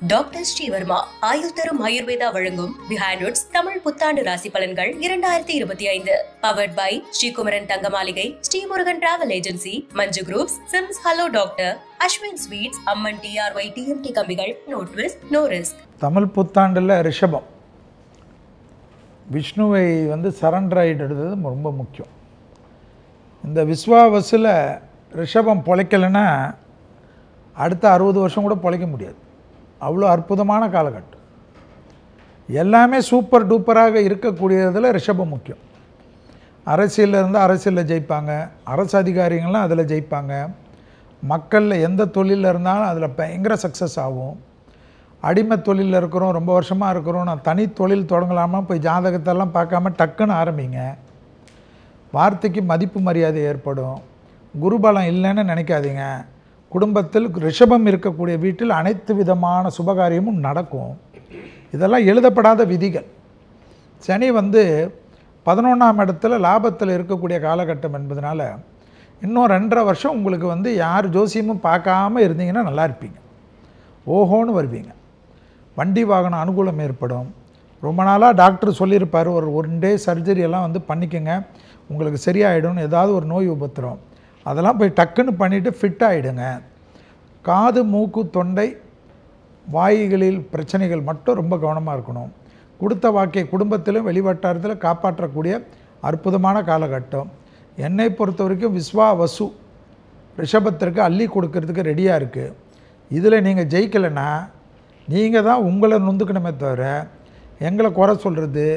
Doctor Sreevarma ஆயுத்தரும் Ayurveda வழங்கும் behind roots Tamil புத்தாண்டு ராசி பலன்கள் 2025 powered by Sreekumaran Thanga Maligai, Srimurugan travel agency, Manju groups, SIMS hello doctor, Ashwin sweets, Amman TRY TMT கம்பிகள், no twist no risk. Tamil புத்தாண்டில் ரிஷபம் விஷ்ணுவை சரண்டர் ஆகிடுறது ரொம்ப முக்கியம். இந்த விஸ்வாவசில் ரிஷபம் பொழைக்கலைன்னா அடுத்த 60 வருஷம் கூட பொழைக்க முடியாது. அவ்வளோ அற்புதமான காலகட்டம். எல்லாமே சூப்பர் டூப்பராக இருக்கக்கூடியதில் ரிஷபம் முக்கியம். அரசியலில் இருந்தால் அரசியலில் ஜெயிப்பாங்க, அரசு அதிகாரிகள்லாம் அதில் ஜெயிப்பாங்க. மக்களில் எந்த தொழிலில் இருந்தாலும் அதில் பயங்கர சக்ஸஸ் ஆகும். அடிமை தொழிலில் இருக்கிறோம், ரொம்ப வருஷமாக இருக்கிறோம், நான் தனி தொழில் தொடங்கலாமா போய் ஜாதகத்தெல்லாம் பார்க்காம டக்குன்னு ஆரம்பிங்க. வார்த்தைக்கு மதிப்பு மரியாதை ஏற்படும். குருபலம் இல்லைன்னு நினைக்காதீங்க. குடும்பத்தில் ரிஷபம் இருக்கக்கூடிய வீட்டில் அனைத்து விதமான சுபகாரியமும் நடக்கும். இதெல்லாம் எழுதப்படாத விதிகள். சனி 11ஆம் இடத்துல லாபத்தில் இருக்கக்கூடிய காலகட்டம் என்பதனால இன்னும் 2.5 வருஷம் உங்களுக்கு யார் ஜோசியமும் பார்க்காம இருந்தீங்கன்னா நல்லா இருப்பீங்க, ஓஹோன்னு வருவீங்க. வண்டி வாகனம் அனுகூலம் ஏற்படும். ரொம்ப நாளாக டாக்டர் சொல்லியிருப்பார், ஒரு 1 டே சர்ஜரி எல்லாம் பண்ணிக்கங்க, உங்களுக்கு சரியாயிடும்னு. ஏதாவது ஒரு நோய் உபத்திரம் அதெல்லாம் போய் டக்குன்னு பண்ணிவிட்டு ஃபிட் ஆகிடுங்க. காது, மூக்கு, தொண்டை, வாய்களில் பிரச்சனைகள் மட்டும் ரொம்ப கவனமாக இருக்கணும். கொடுத்த வாக்கை குடும்பத்திலும் வெளிவட்டாரத்தில் காப்பாற்றக்கூடிய அற்புதமான காலகட்டம். என்னை பொறுத்த வரைக்கும் விஸ்வாவசு ரிஷபத்திற்கு அள்ளி கொடுக்கறதுக்கு ரெடியாக இருக்குது. இதில் நீங்கள் ஜெயிக்கலைன்னா நீங்கள் தான் உங்களை நொந்துக்கணுமே தவிர எங்களை குறை சொல்கிறது,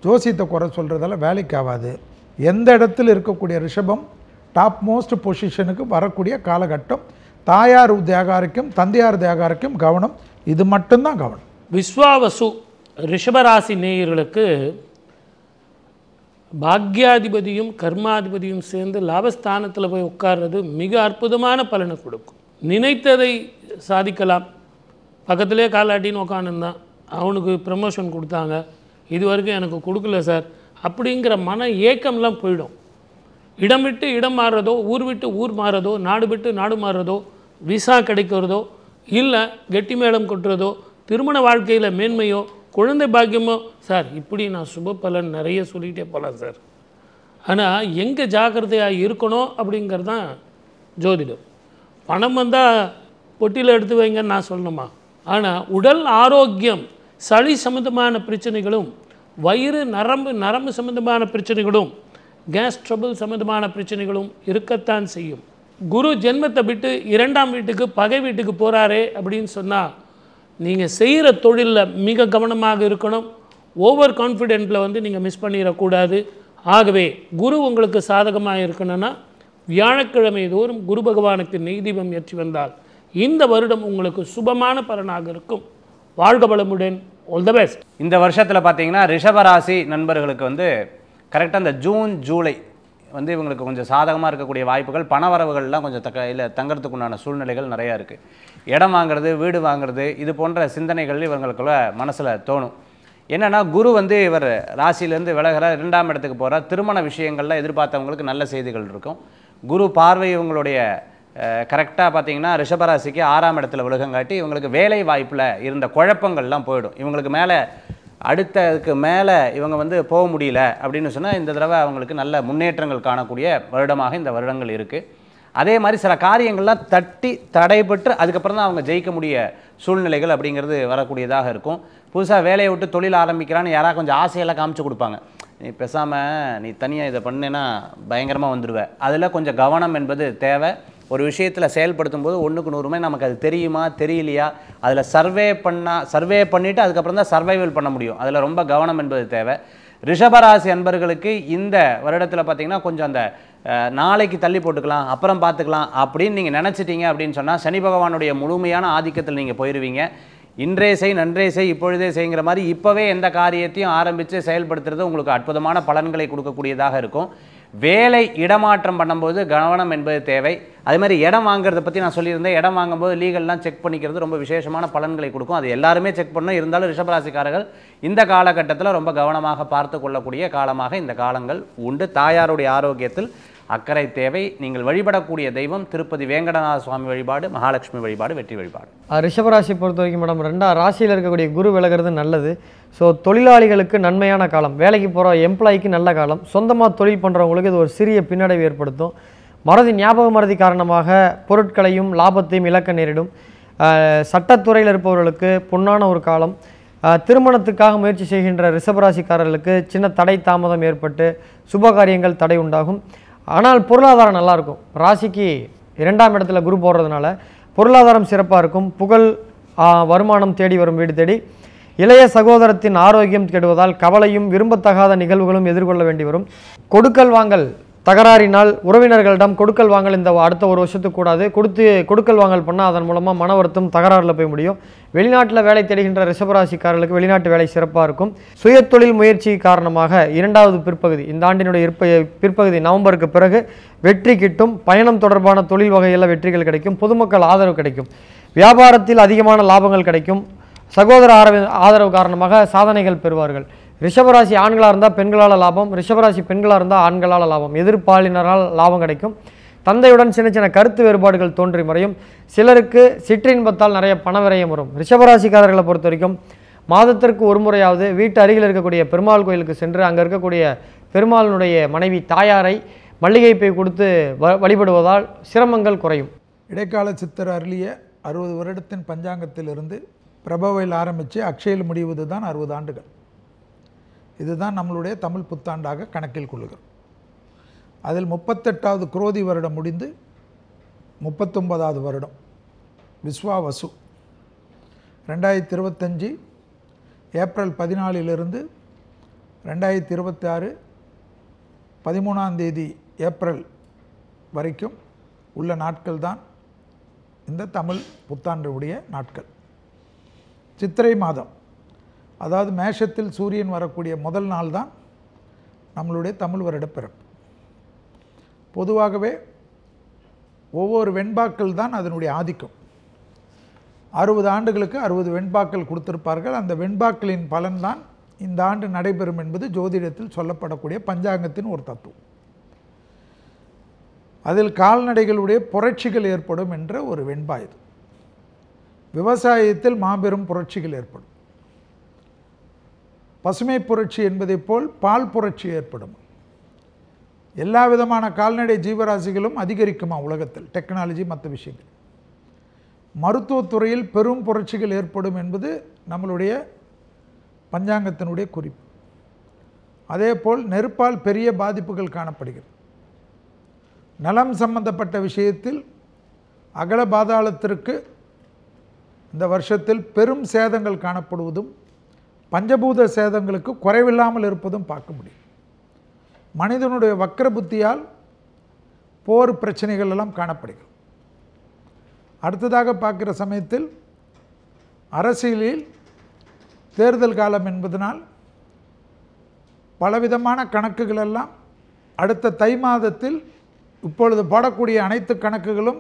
ஜோசியத்தை குறை சொல்கிறதெல்லாம் வேலைக்கு ஆகாது. எந்த இடத்துல இருக்கக்கூடிய ரிஷபம் டாப் மோஸ்ட் பொசிஷனுக்கு வரக்கூடிய காலகட்டம். தாயார் தியாகாரிக்கும் தந்தையார் தியாகாரிக்கும் கவனம், இது மட்டும்தான் கவனம். விஸ்வாவசு ரிஷபராசி நேயர்களுக்கு பாக்யாதிபதியும் கர்மாதிபதியும் சேர்ந்து லாபஸ்தானத்தில் போய் உட்கார்றது மிக அற்புதமான பலனை கொடுக்கும். நினைத்ததை சாதிக்கலாம். பக்கத்திலே காலாட்டின்னு உட்காந்துருந்தான், அவனுக்கு ப்ரமோஷன் கொடுத்தாங்க, இது வரைக்கும் எனக்கு கொடுக்கல சார் அப்படிங்கிற மன ஏக்கம்லாம் போயிடும். இடம் விட்டு இடம் மாறுறதோ, ஊர் விட்டு ஊர் மாறுறதோ, நாடு விட்டு நாடு மாறுறதோ, விசா கிடைக்கிறதோ, இல்லை கெட்டி மேளம் கொட்டுறதோ, திருமண வாழ்க்கையில் மேன்மையோ, குழந்தை பாக்கியமோ, சார் இப்படி நான் சுப பலன் நிறைய சொல்லிகிட்டே போகலாம் சார். ஆனால் எங்கே ஜாக்கிரதையாக இருக்கணும் அப்படிங்கிறது தான் ஜோதிடம். பணம் வந்தால் பொட்டியில் எடுத்து வைங்கன்னு நான் சொல்லணுமா? ஆனால் உடல் ஆரோக்கியம், சளி சம்மந்தமான பிரச்சனைகளும், வயிறு நரம்பு சம்மந்தமான பிரச்சனைகளும், கேஸ் ட்ரபிள் சம்மந்தமான பிரச்சனைகளும் இருக்கத்தான் செய்யும். குரு ஜென்மத்தை விட்டு 2ஆம் வீட்டுக்கு, பகை வீட்டுக்கு போகிறாரே அப்படின்னு சொன்னால் நீங்கள் செய்கிற தொழிலில் மிக கவனமாக இருக்கணும். ஓவர் கான்ஃபிடென்ட்டில் நீங்கள் மிஸ் பண்ணிடக்கூடாது. ஆகவே குரு உங்களுக்கு சாதகமாக இருக்கணும்னா வியாழக்கிழமை தோறும் குரு பகவானுக்கு நெய் தீபம் ஏற்றி வந்தால் இந்த வருடம் உங்களுக்கு சுபமான பலனாக இருக்கும். வாழ்க வளமுடன். All the best. இந்த வருஷத்தில் பார்த்தீங்கன்னா ரிஷபராசி நண்பர்களுக்கு கரெக்டாக அந்த ஜூன் ஜூலை இவங்களுக்கு கொஞ்சம் சாதகமாக இருக்கக்கூடிய வாய்ப்புகள், பணவரவுகள்லாம் கொஞ்சம் தங்கிறதுக்கு உண்டான சூழ்நிலைகள் நிறையா இருக்குது. இடம் வாங்குறது, வீடு வாங்குறது, இது போன்ற சிந்தனைகள் இவங்களுக்குள்ள மனசில் தோணும். என்னென்னா குரு இவர் ராசியிலேருந்து விலகிறார், 2ஆம் இடத்துக்கு போகிறார். திருமண விஷயங்களில் எதிர்பார்த்தவங்களுக்கு நல்ல செய்திகள் இருக்கும். குரு பார்வை இவங்களுடைய கரெக்டாக பார்த்தீங்கன்னா ரிஷபராசிக்கு 6ஆம் இடத்துல விலகங்காட்டி இவங்களுக்கு வேலை வாய்ப்பில் இருந்த குழப்பங்கள்லாம் போயிடும். இவங்களுக்கு மேலே அடுத்ததுக்கு மேலே இவங்க போக முடியல அப்படின்னு சொன்னால் இந்த தடவை அவங்களுக்கு நல்ல முன்னேற்றங்கள் காணக்கூடிய வருடமாக இந்த வருடங்கள் இருக்குது. அதே மாதிரி சில காரியங்கள்லாம் தடைபட்டு அதுக்கப்புறம் தான் அவங்க ஜெயிக்க முடிய சூழ்நிலைகள் அப்படிங்கிறது வரக்கூடியதாக இருக்கும். புதுசாக வேலையை விட்டு தொழில் ஆரம்பிக்கிறான்னு யாராவது கொஞ்சம் ஆசையெல்லாம் காமிச்சு கொடுப்பாங்க. நீ பேசாமல் நீ தனியாக இதை பண்ணேன்னா பயங்கரமாக வந்துடுவேன். அதில் கொஞ்சம் கவனம் என்பது தேவை. ஒரு விஷயத்தில் செயல்படுத்தும் போது 1க்கு 100 நமக்கு அது தெரியுமா தெரியலையா, அதில் சர்வே பண்ணிவிட்டு அதுக்கப்புறம் தான் சர்வைவல் பண்ண முடியும். அதில் ரொம்ப கவனம் என்பது தேவை. ரிஷபராசி அன்பர்களுக்கு இந்த வருடத்தில் பார்த்திங்கன்னா கொஞ்சம் அந்த நாளைக்கு தள்ளி போட்டுக்கலாம், அப்புறம் பார்த்துக்கலாம் அப்படின்னு நீங்கள் நினச்சிட்டிங்க அப்படின்னு சொன்னால் சனி பகவானுடைய முழுமையான ஆதிக்கத்தில் நீங்கள் போயிடுவீங்க. இன்றே செய் நன்றே செய் இப்பொழுதே செய்கிற மாதிரி இப்போவே எந்த காரியத்தையும் ஆரம்பித்து செயல்படுத்துறது உங்களுக்கு அற்புதமான பலன்களை கொடுக்கக்கூடியதாக இருக்கும். வேலை இடமாற்றம் பண்ணும்போது கவனம் என்பது தேவை. அதே மாதிரி இடம் வாங்குறதை பற்றி நான் சொல்லியிருந்தேன். இடம் வாங்கும்போது லீகல்லாம் செக் பண்ணிக்கிறது ரொம்ப விசேஷமான பலன்களை கொடுக்கும். அது எல்லாருமே செக் பண்ணணும். இருந்தாலும் ரிஷபராசிக்காரர்கள் இந்த காலகட்டத்தில் ரொம்ப கவனமாக பார்த்து கொள்ளக்கூடிய காலமாக இந்த காலங்கள் உண்டு. தாயாருடைய ஆரோக்கியத்தில் அக்கறை தேவை. நீங்கள் வழிபடக்கூடிய தெய்வம் திருப்பதி வேங்கடநாத சுவாமி வழிபாடு, மகாலட்சுமி வழிபாடு, வெற்றி வழிபாடு. ரிஷபராசி பொறுத்த வரைக்கும் மேடம், ராசியில் இருக்கக்கூடிய குரு விலகிறது நல்லது. ஸோ தொழிலாளிகளுக்கு நன்மையான காலம், வேலைக்கு போகிற எம்ப்ளாய்க்கு நல்ல காலம், சொந்தமாக தொழில் பண்ணுறவங்களுக்கு இது ஒரு சிறிய பின்னடைவு ஏற்படுத்தும். ஞாபக மறதி காரணமாக பொருட்களையும் லாபத்தையும் இழக்க நேரிடும். சட்டத்துறையில் இருப்பவர்களுக்கு பொன்னான ஒரு காலம். திருமணத்துக்காக முயற்சி செய்கின்ற ரிஷபராசிக்காரர்களுக்கு சின்ன தடை தாமதம் ஏற்பட்டு சுபகாரியங்கள் தடை உண்டாகும். ஆனால் பொருளாதாரம் நல்லாயிருக்கும். ராசிக்கு 2ஆம் இடத்துல குரு போடுறதுனால பொருளாதாரம் சிறப்பாக இருக்கும். புகழ் வருமானம் தேடி வரும் வீடு தேடி. இளைய சகோதரத்தின் ஆரோக்கியம் கெடுவதால் கவலையும் விரும்பத்தகாத நிகழ்வுகளும் எதிர்கொள்ள வேண்டி வரும். கொடுக்கல் வாங்கல் தகராறினால் உறவினர்களிடம் கொடுக்கல் வாங்கல் இந்த அடுத்த ஒரு வருஷத்துக்கு கூடாது. கொடுக்கல் வாங்கல் பண்ணால் அதன் மூலமாக மன வருத்தம் தகராறில் போய் முடியும். வெளிநாட்டில் வேலை தேடுகின்ற ரிஷபராசிக்காரர்களுக்கு வெளிநாட்டு வேலை சிறப்பாக இருக்கும். சுயதொழில் முயற்சி காரணமாக 2வது பிற்பகுதி, இந்த ஆண்டினுடைய பிற்பகுதி நவம்பருக்கு பிறகு வெற்றி கிட்டும். பயணம் தொடர்பான தொழில் வகையில் வெற்றிகள் கிடைக்கும். பொதுமக்கள் ஆதரவு கிடைக்கும். வியாபாரத்தில் அதிகமான லாபங்கள் கிடைக்கும். சகோதர ஆதரவு காரணமாக சாதனைகள் பெறுவார்கள். ரிஷபராசி ஆண்களாக இருந்தால் பெண்களால் லாபம், ரிஷபராசி பெண்களாக இருந்தால் ஆண்களால் லாபம், எதிர்ப்பாளினரால் லாபம் கிடைக்கும். தந்தையுடன் சின்ன சின்ன கருத்து வேறுபாடுகள் தோன்றி மறையும். சிலருக்கு சிற்றின்பத்தால் நிறைய பண விரயம் வரும். ரிஷபராசிக்காரர்களை பொறுத்த வரைக்கும் மாதத்திற்கு ஒரு முறையாவது வீட்டு அருகில் இருக்கக்கூடிய பெருமாள் கோயிலுக்கு சென்று அங்கே இருக்கக்கூடிய பெருமாளினுடைய மனைவி தாயாரை மல்லிகை பை கொடுத்து வழிபடுவதால் சிரமங்கள் குறையும். இடைக்கால சித்தர் அருளிய 60 வருடத்தின் பஞ்சாங்கத்திலிருந்து பிரபவையில் ஆரம்பித்து அக்ஷயில் முடிவது தான் 60 ஆண்டுகள். இதுதான் நம்மளுடைய தமிழ் புத்தாண்டாக கணக்கில் கொள்ளுகிறோம். அதில் 38வது குரோதி வருடம் முடிந்து 39வது வருடம் விஸ்வாவசு 2025 ஏப்ரல் 14 2026 13ஆம் தேதி ஏப்ரல் வரைக்கும் உள்ள நாட்கள் தான் இந்த தமிழ் புத்தாண்டுடைய நாட்கள். சித்திரை மாதம், அதாவது மேஷத்தில் சூரியன் வரக்கூடிய முதல் நாள் தான் நம்மளுடைய தமிழ் வருட பிறப்பு. பொதுவாகவே ஒவ்வொரு வெண்பாக்கள் தான் அதனுடைய ஆதிக்கம். 60 ஆண்டுகளுக்கு 60 வெண்பாக்கள் கொடுத்திருப்பார்கள். அந்த வெண்பாக்களின் பலன்தான் இந்த ஆண்டு நடைபெறும் என்பது ஜோதிடத்தில் சொல்லப்படக்கூடிய பஞ்சாங்கத்தின் ஒரு தத்துவம். அதில் கால்நடைகளுடைய புரட்சிகள் ஏற்படும் என்ற ஒரு வெண்பா இது. விவசாயத்தில் மாபெரும் புரட்சிகள் ஏற்படும். பசுமை புரட்சி என்பதைப் போல் பால் புரட்சி ஏற்படும். எல்லா விதமான கால்நடை ஜீவராசிகளும் அதிகரிக்குமா உலகத்தில், டெக்னாலஜி மற்ற விஷயங்கள். மருத்துவத்துறையில் பெரும் புரட்சிகள் ஏற்படும் என்பது நம்மளுடைய பஞ்சாங்கத்தினுடைய குறிப்பு. அதேபோல் நெருப்பால் பெரிய பாதிப்புகள் காணப்படுகிறது. நலம் சம்பந்தப்பட்ட விஷயத்தில் அகல பாதாளத்திற்கு இந்த வருஷத்தில் பெரும் சேதங்கள் காணப்படுவதும் பஞ்சபூத சேதங்களுக்கு குறைவில்லாமல் இருப்பதும் பார்க்க முடியும். மனிதனுடைய வக்ர புத்தியால் போர் பிரச்சனைகள் எல்லாம் காணப்படுகிறது. அடுத்ததாக பார்க்கிற சமயத்தில் அரசியலில் தேர்தல் காலம் என்பதனால் பலவிதமான கணக்குகள் எல்லாம் அடுத்த தை மாதத்தில் இப்பொழுது போடக்கூடிய அனைத்து கணக்குகளும்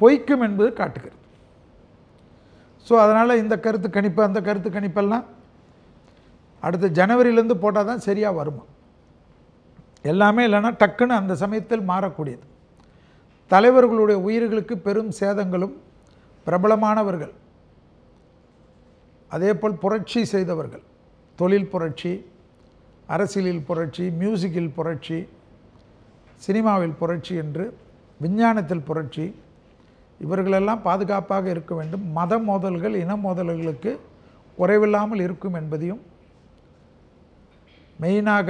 பொய்க்கும் என்பது காட்டுகிறது. ஸோ அதனால் இந்த கருத்து கணிப்பு அந்த கருத்து கணிப்பெல்லாம் அடுத்த ஜனவரியிலேருந்து போட்டால் தான் சரியாக வருமா. எல்லாமே இல்லைன்னா டக்குன்னு அந்த சமயத்தில் மாறக்கூடியது. தலைவர்களுடைய உயிர்களுக்கு பெரும் சேதங்களும், பிரபலமானவர்கள் அதேபோல் புரட்சி செய்தவர்கள், தொழில் புரட்சி, அரசியலில் புரட்சி, மியூசிக்கில் புரட்சி, சினிமாவில் புரட்சி என்று விஞ்ஞானத்தில் புரட்சி, இவர்களெல்லாம் பாதுகாப்பாக இருக்க வேண்டும். மத மோதல்கள், இன மோதல்களுக்கு குறைவில்லாமல் இருக்கும் என்பதையும், மெயினாக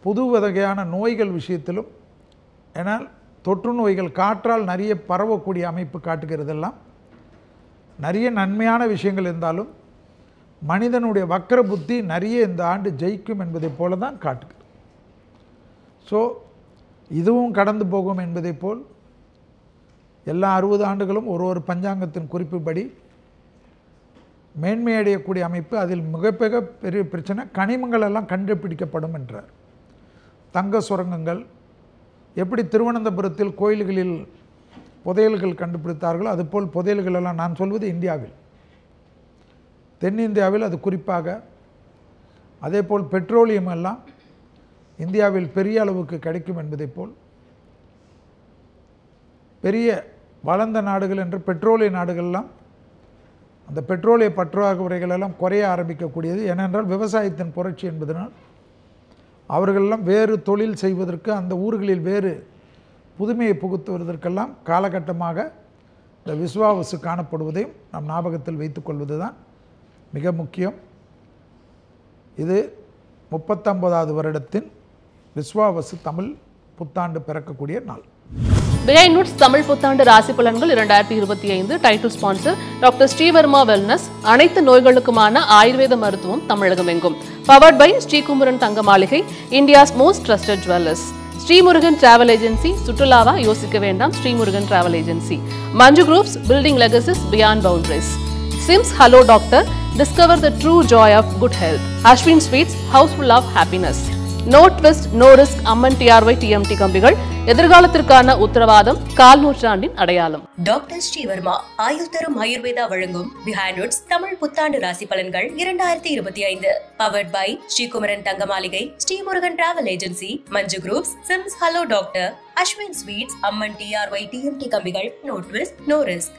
புது வகையான நோய்கள் விஷயத்திலும், ஏனால் தொற்று நோய்கள் காற்றால் நிறைய பரவக்கூடிய அமைப்பு காட்டுகிறதெல்லாம் நிறைய நன்மையான விஷயங்கள் இருந்தாலும் மனிதனுடைய வக்கர புத்தி நிறைய இந்த ஆண்டு ஜெயிக்கும் என்பதை போல தான் காட்டுகிறது. ஸோ இதுவும் கடந்து போகும் என்பதை போல் எல்லா 60 ஆண்டுகளும் ஒரு பஞ்சாங்கத்தின் குறிப்புப்படி மேன்மையடையக்கூடிய அமைப்பு. அதில் மிகப்பெரிய பெரிய பிரச்சனை கனிமங்கள் எல்லாம் கண்டுபிடிக்கப்படும் என்றார். தங்க சுரங்கங்கள் எப்படி திருவனந்தபுரத்தில் கோயில்களில் புதையல்கள் கண்டுபிடித்தார்களோ அதுபோல் புதையல்கள் எல்லாம், நான் சொல்வது இந்தியாவில், தென்னிந்தியாவில் அது குறிப்பாக, அதே போல் பெட்ரோலியம் எல்லாம் இந்தியாவில் பெரிய அளவுக்கு கிடைக்கும் என்பதைப் போல் பெரிய வளர்ந்த நாடுகள் என்று பெட்ரோலிய நாடுகள்லாம் அந்த பெட்ரோலிய பற்றாக்குறைகள் எல்லாம் குறைய ஆரம்பிக்கக்கூடியது. ஏனென்றால் விவசாயத்தின் புரட்சி என்பதனால் அவர்களெல்லாம் வேறு தொழில் செய்வதற்கு அந்த ஊர்களில் வேறு புதுமையை புகுத்துவதற்கெல்லாம் காலகட்டமாக இந்த விஸ்வாவசு காணப்படுவதையும் நம் ஞாபகத்தில் வைத்துக்கொள்வது தான் மிக முக்கியம். இது 39வது வருடத்தின் விஸ்வாவசு தமிழ் புத்தாண்டு பிறக்கக்கூடிய நாள். பிஹைண்ட் நோட்ஸ் தமிழ் புத்தாண்டு ராசி பலன்கள் 2025 title sponsor doctor Sreevarma wellness. அனைத்து நோய்களுக்குமான ஆயுர்வேத மருத்துவம் தமிழகம் எங்கும். Powered by Sreekumaran Thanga Maligai, India's most trusted jewellers. Srimurugan travel agency, சுற்றுலாவா யோசிக்க வேண்டாம் Srimurugan travel agency. Manju groups, building legacies beyond boundaries. SIMS hello doctor, discover the true joy of good health. Ashwin sweets, housefull of happiness. No twist no risk Amman TRY TMT கம்பிகள், எதிர்காலத்திற்கான உத்தரவாதம், கால் நூற்றாண்டின் அடையாளம். Doctor Sreevarma ஆயுள் தரும் ஆயுர்வேதா வழங்கும் பிஹைண்ட் நோட்ஸ் தமிழ் புத்தாண்டு ராசி பலன்கள் 2025. Powered by Sreekumaran Thanga Maligai, Srimurugan travel agency, Manju groups, SIMS hello doctor, Ashwin sweets, Amman TRY TMT கம்பிகள். No twist no risk.